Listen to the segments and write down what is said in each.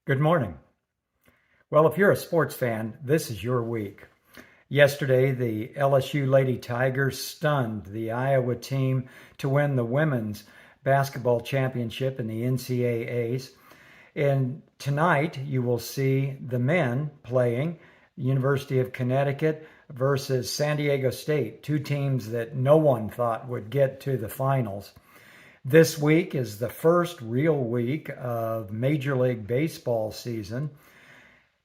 Good morning. Well, if you're a sports fan, this is your week. Yesterday, the LSU Lady Tigers stunned the Iowa team to win the women's basketball championship in the NCAAs. And tonight, you will see the men playing University of Connecticut versus San Diego State, two teams that no one thought would get to the finals. This week is the first real week of Major League Baseball season.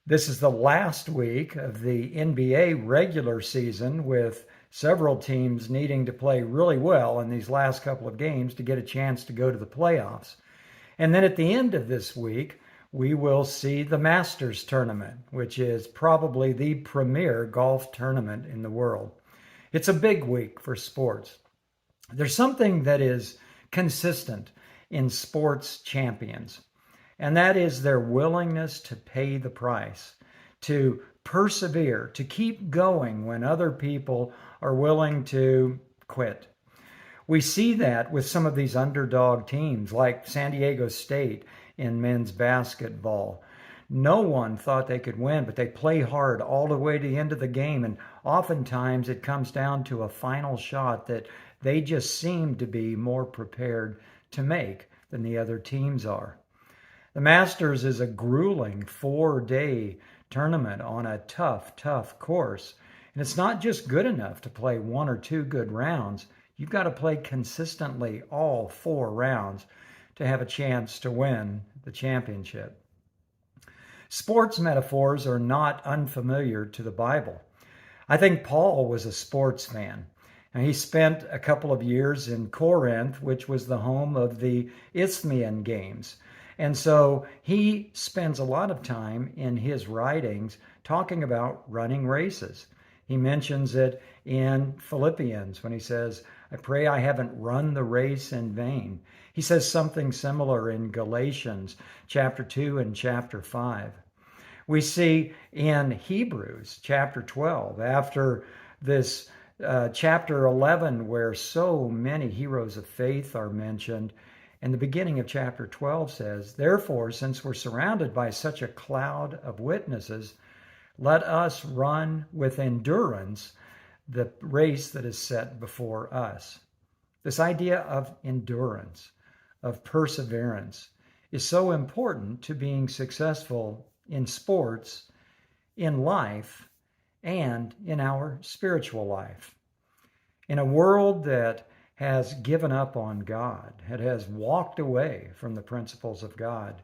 This is the last week of the NBA regular season, with several teams needing to play really well in these last couple of games to get a chance to go to the playoffs. And then at the end of this week, we will see the Masters tournament, which is probably the premier golf tournament in the world. It's a big week for sports. There's something that is consistent in sports champions, and that is their willingness to pay the price, to persevere, to keep going when other people are willing to quit. We see that with some of these underdog teams like San Diego State in men's basketball. No one thought they could win, but they play hard all the way to the end of the game, and oftentimes it comes down to a final shot that they just seem to be more prepared to make than the other teams are. The Masters is a grueling 4-day tournament on a tough course. And it's not just good enough to play one or two good rounds. You've got to play consistently all 4 rounds to have a chance to win the championship. Sports metaphors are not unfamiliar to the Bible. I think Paul was a sports fan. And he spent a couple of years in Corinth, which was the home of the Isthmian Games. And so he spends a lot of time in his writings talking about running races. He mentions it in Philippians when he says, I pray I haven't run the race in vain. He says something similar in Galatians chapter 2 and chapter 5. We see in Hebrews chapter 12, after this chapter 11, where so many heroes of faith are mentioned, and the beginning of chapter 12 says, therefore, since we're surrounded by such a cloud of witnesses, let us run with endurance the race that is set before us. This idea of endurance, of perseverance, is so important to being successful in sports, in life, and in our spiritual life. In a world that has given up on God, that has walked away from the principles of God,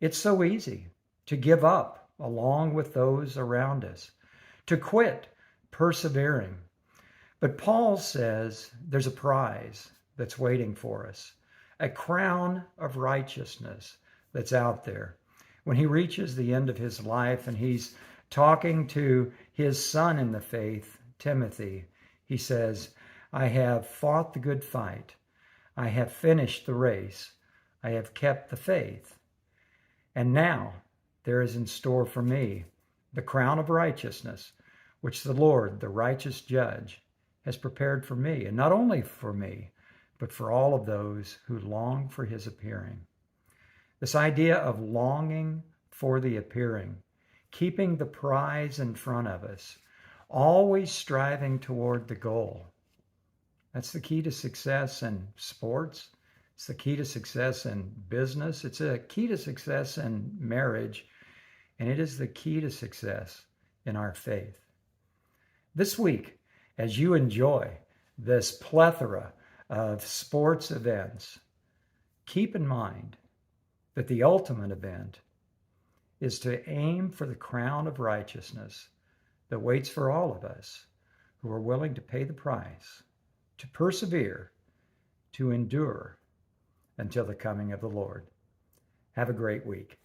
it's so easy to give up along with those around us, to quit persevering. But Paul says there's a prize that's waiting for us, a crown of righteousness that's out there. When he reaches the end of his life and he's talking to his son in the faith, Timothy, he says, I have fought the good fight. I have finished the race. I have kept the faith. And now there is in store for me the crown of righteousness, which the Lord, the righteous judge, has prepared for me, and not only for me, but for all of those who long for his appearing. This idea of longing for the appearing, keeping the prize in front of us, always striving toward the goal. That's the key to success in sports. It's the key to success in business. It's a key to success in marriage. And it is the key to success in our faith. This week, as you enjoy this plethora of sports events, keep in mind that the ultimate event is to aim for the crown of righteousness that waits for all of us who are willing to pay the price, to persevere, to endure until the coming of the Lord. Have a great week.